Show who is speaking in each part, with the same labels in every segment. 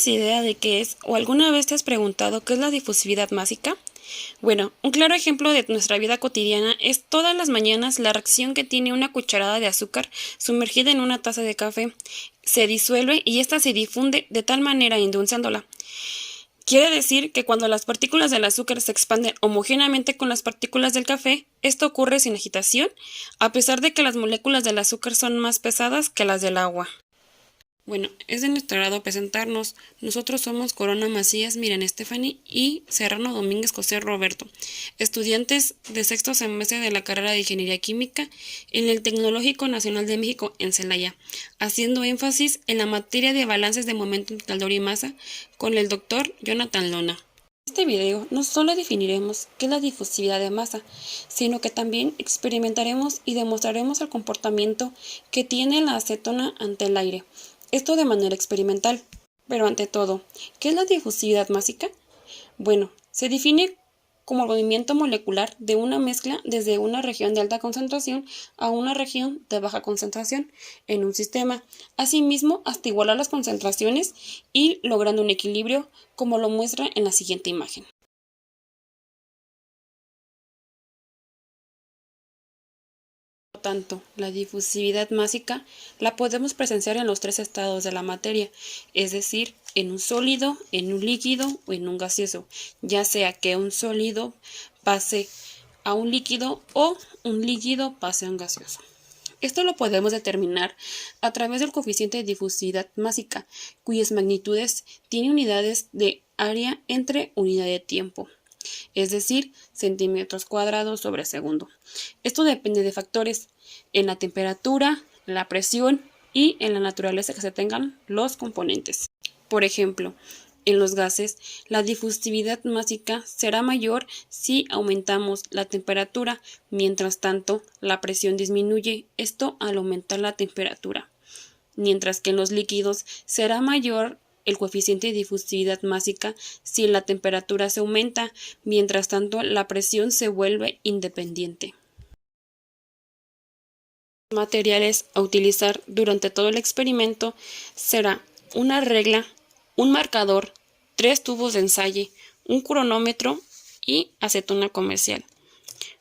Speaker 1: ¿Tienes idea de qué es o alguna vez te has preguntado qué es la difusividad másica? Bueno, un claro ejemplo de nuestra vida cotidiana es todas las mañanas la reacción que tiene una cucharada de azúcar sumergida en una taza de café. Se disuelve y ésta se difunde de tal manera endulzándola. Quiere decir que cuando las partículas del azúcar se expanden homogéneamente con las partículas del café, esto ocurre sin agitación, a pesar de que las moléculas del azúcar son más pesadas que las del agua. Bueno, es de nuestro agrado presentarnos. Nosotros somos Corona Macías, Miriam Stephanie y Serrano Domínguez José Roberto, estudiantes de sexto semestre de la carrera de Ingeniería Química en el Tecnológico Nacional de México en Celaya, haciendo énfasis en la materia de balances de momento, calor y masa con el doctor Jonathan Lona. En este video no solo definiremos qué es la difusividad de masa, sino que también experimentaremos y demostraremos el comportamiento que tiene la acetona ante el aire, esto de manera experimental. Pero ante todo, ¿qué es la difusividad másica? Bueno, se define como el movimiento molecular de una mezcla desde una región de alta concentración a una región de baja concentración en un sistema, asimismo hasta igualar las concentraciones y logrando un equilibrio, como lo muestra en la siguiente imagen. Por tanto, la difusividad másica la podemos presenciar en los tres estados de la materia, es decir, en un sólido, en un líquido o en un gaseoso, ya sea que un sólido pase a un líquido o un líquido pase a un gaseoso. Esto lo podemos determinar a través del coeficiente de difusividad másica, cuyas magnitudes tienen unidades de área entre unidad de tiempo, es decir, centímetros cuadrados sobre segundo. Esto depende de factores en la temperatura, la presión y en la naturaleza que se tengan los componentes. Por ejemplo, en los gases, la difusividad másica será mayor si aumentamos la temperatura, mientras tanto, la presión disminuye, esto al aumentar la temperatura. Mientras que en los líquidos será mayor el coeficiente de difusividad másica si la temperatura se aumenta, mientras tanto la presión se vuelve independiente. Los materiales a utilizar durante todo el experimento será una regla, un marcador, 3 tubos de ensayo, un cronómetro y acetona comercial.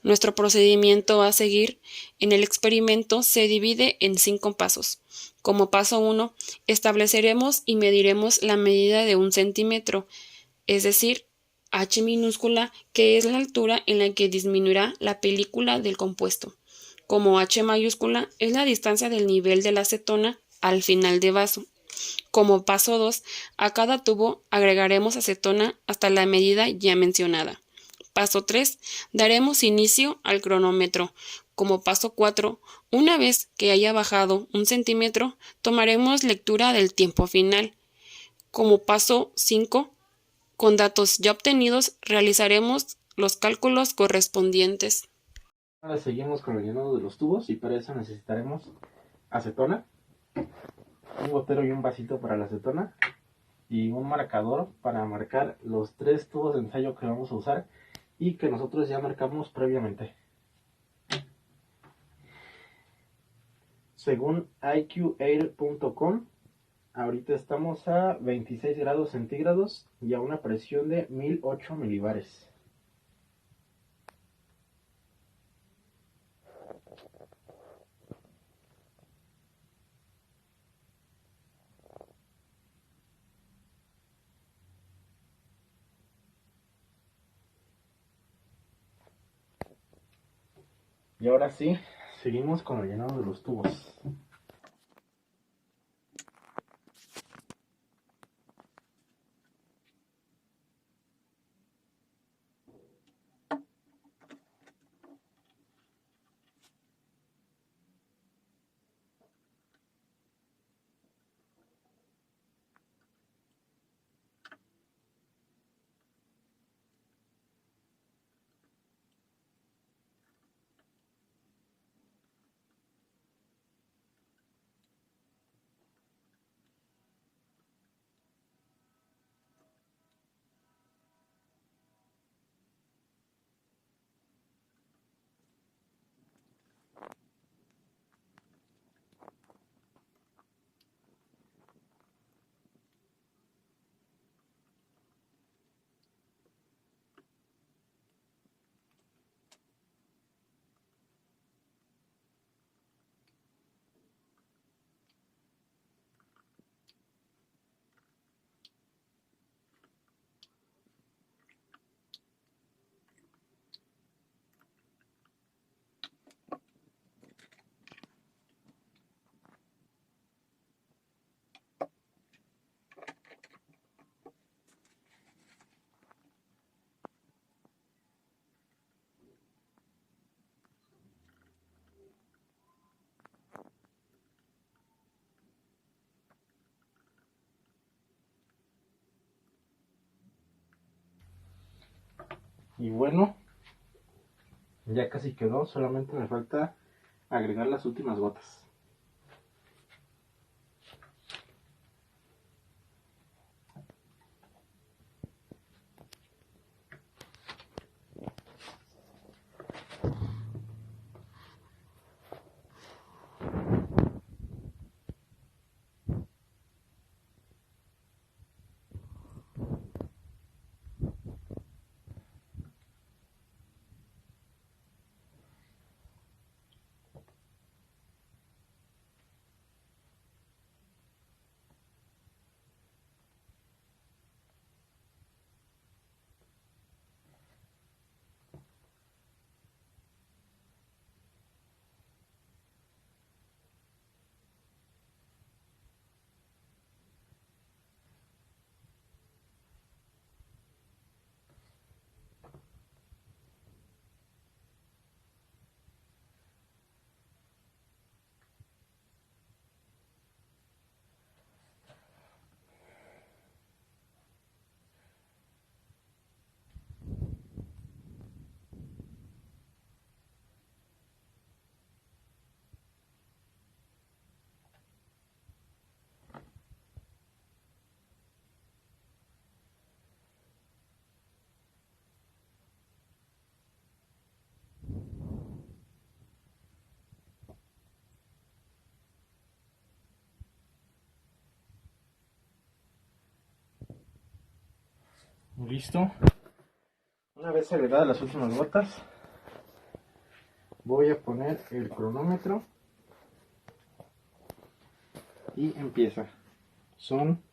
Speaker 1: Nuestro procedimiento a seguir en el experimento se divide en 5 pasos. Como paso 1, estableceremos y mediremos la medida de 1 centímetro, es decir, h minúscula, que es la altura en la que disminuirá la película del compuesto. Como h mayúscula es la distancia del nivel de la acetona al final de vaso. Como paso 2, a cada tubo agregaremos acetona hasta la medida ya mencionada. Paso 3. Daremos inicio al cronómetro. Como paso 4, una vez que haya bajado 1 centímetro, tomaremos lectura del tiempo final. Como paso 5, con datos ya obtenidos, realizaremos los cálculos correspondientes.
Speaker 2: Ahora seguimos con el llenado de los tubos y para eso necesitaremos acetona, un gotero y un vasito para la acetona y un marcador para marcar los 3 tubos de ensayo que vamos a usar y que nosotros ya marcamos previamente. Según iqair.com, ahorita estamos a 26 grados centígrados y a una presión de 1008 milibares. Y ahora sí, seguimos con el llenado de los tubos. Y bueno, ya casi quedó, solamente me falta agregar las últimas gotas. Listo. Una vez agregadas las últimas gotas, voy a poner el cronómetro y empieza. Son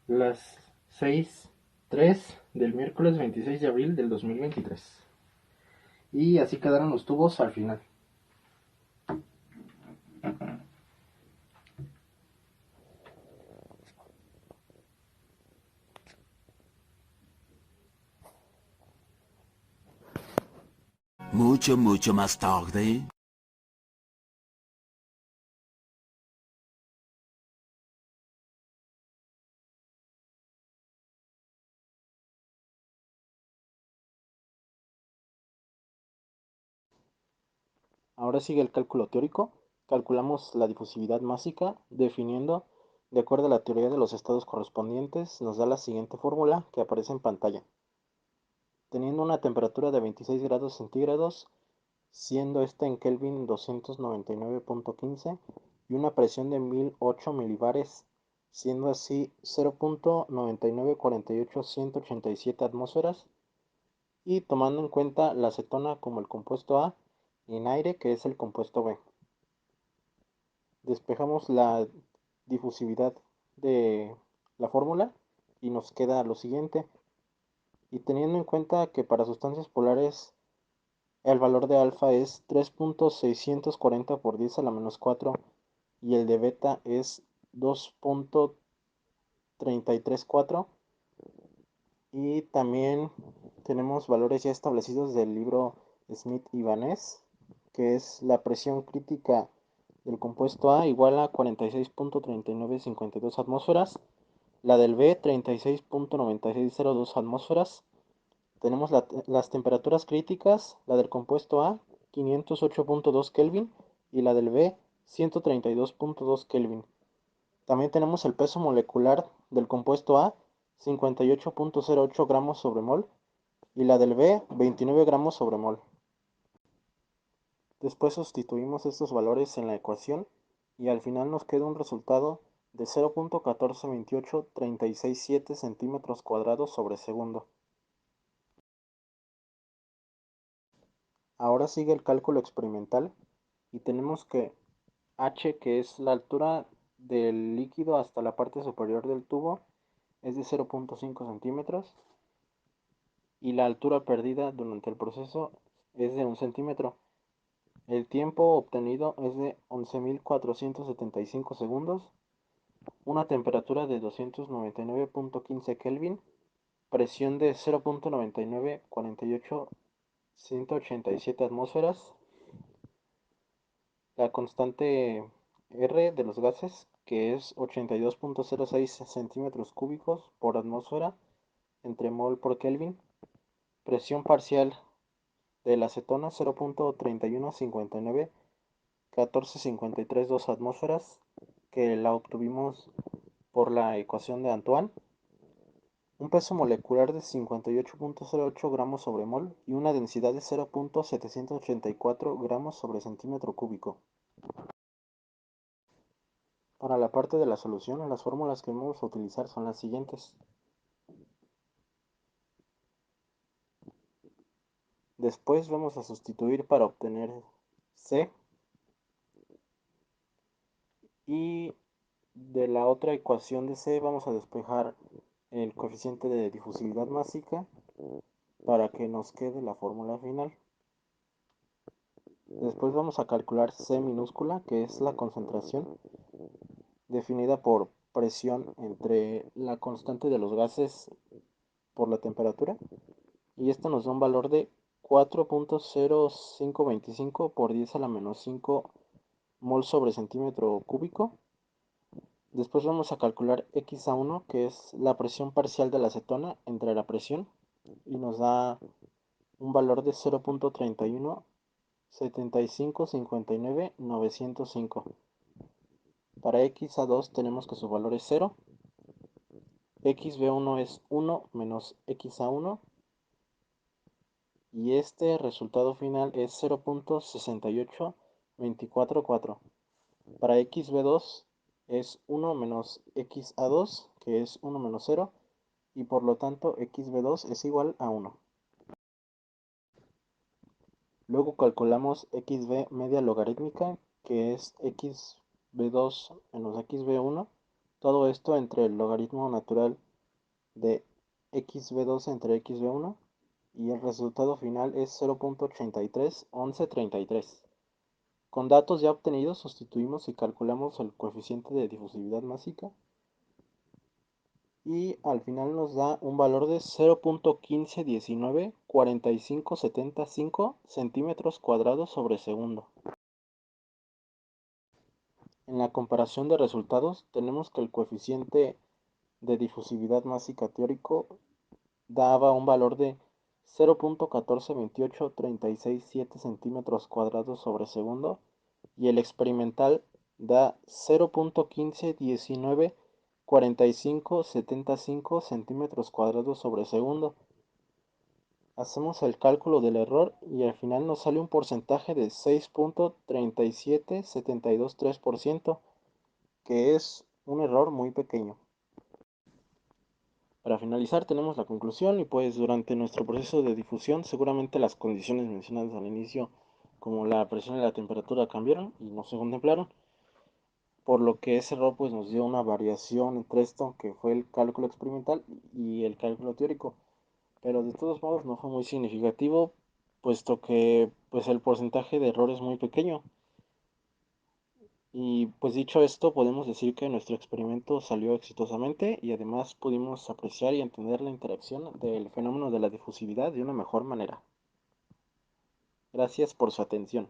Speaker 2: las 6:03 del miércoles 26 de abril del 2023. Y así quedaron los tubos al final.
Speaker 3: Mucho más tarde.
Speaker 2: Ahora sigue el cálculo teórico. Calculamos la difusividad másica definiendo, de acuerdo a la teoría de los estados correspondientes, nos da la siguiente fórmula que aparece en pantalla. Teniendo una temperatura de 26 grados centígrados, siendo esta en Kelvin 299.15 y una presión de 1008 milibares, siendo así 0.9948187 atmósferas, y tomando en cuenta la acetona como el compuesto A y en aire que es el compuesto B. Despejamos la difusividad de la fórmula y nos queda lo siguiente. Y teniendo en cuenta que para sustancias polares el valor de alfa es 3.640 por 10 a la menos 4 y el de beta es 2.334, y también tenemos valores ya establecidos del libro Smith y Van Ness, que es la presión crítica del compuesto A igual a 46.3952 atmósferas, la del B 36.9602 atmósferas. Tenemos las temperaturas críticas, la del compuesto A 508.2 Kelvin y la del B 132.2 Kelvin. También tenemos el peso molecular del compuesto A 58.08 gramos sobre mol y la del B 29 gramos sobre mol. Después sustituimos estos valores en la ecuación y al final nos queda un resultado de 0.1428367 centímetros cuadrados sobre segundo. Ahora sigue el cálculo experimental y tenemos que h, que es la altura del líquido hasta la parte superior del tubo, es de 0.5 centímetros y la altura perdida durante el proceso es de 1 centímetro. El tiempo obtenido es de 11.475 segundos, una temperatura de 299.15 Kelvin, presión de 0.9948187 atmósferas, la constante R de los gases, que es 82.06 centímetros cúbicos por atmósfera, entre mol por Kelvin. Presión parcial de la acetona 0.31594 1453 atmósferas, que la obtuvimos por la ecuación de Antoine. Un peso molecular de 58.08 gramos sobre mol y una densidad de 0.784 gramos sobre centímetro cúbico. Para la parte de la solución, las fórmulas que vamos a utilizar son las siguientes. Después vamos a sustituir para obtener C, y de la otra ecuación de C vamos a despejar el coeficiente de difusividad másica para que nos quede la fórmula final. Después vamos a calcular C minúscula, que es la concentración definida por presión entre la constante de los gases por la temperatura, y esto nos da un valor de 4.0525 por 10 a la menos 5 mol sobre centímetro cúbico. Después vamos a calcular XA1, que es la presión parcial de la acetona entre la presión, y nos da un valor de 0.3175590905. Para XA2 tenemos que su valor es 0, XB1 es 1 menos XA1, y este resultado final es 0.68244. Para XB2 es 1 menos XA2, que es 1 menos 0, y por lo tanto XB2 es igual a 1. Luego calculamos XB media logarítmica, que es XB2 menos XB1, todo esto entre el logaritmo natural de XB2 entre XB1, y el resultado final es 0.831133. Con datos ya obtenidos sustituimos y calculamos el coeficiente de difusividad másica, y al final nos da un valor de 0.15194575 centímetros cuadrados sobre segundo. En la comparación de resultados tenemos que el coeficiente de difusividad másica teórico daba un valor de 0.1428367 centímetros cuadrados sobre segundo, y el experimental da 0.15194575 centímetros cuadrados sobre segundo. Hacemos el cálculo del error y al final nos sale un porcentaje de 6.37723%, que es un error muy pequeño. Para finalizar tenemos la conclusión, y pues durante nuestro proceso de difusión seguramente las condiciones mencionadas al inicio, como la presión y la temperatura, cambiaron y no se contemplaron, por lo que ese error pues nos dio una variación entre esto que fue el cálculo experimental y el cálculo teórico, pero de todos modos no fue muy significativo, puesto que pues el porcentaje de error es muy pequeño. Y pues dicho esto, podemos decir que nuestro experimento salió exitosamente, y además pudimos apreciar y entender la interacción del fenómeno de la difusividad de una mejor manera. Gracias por su atención.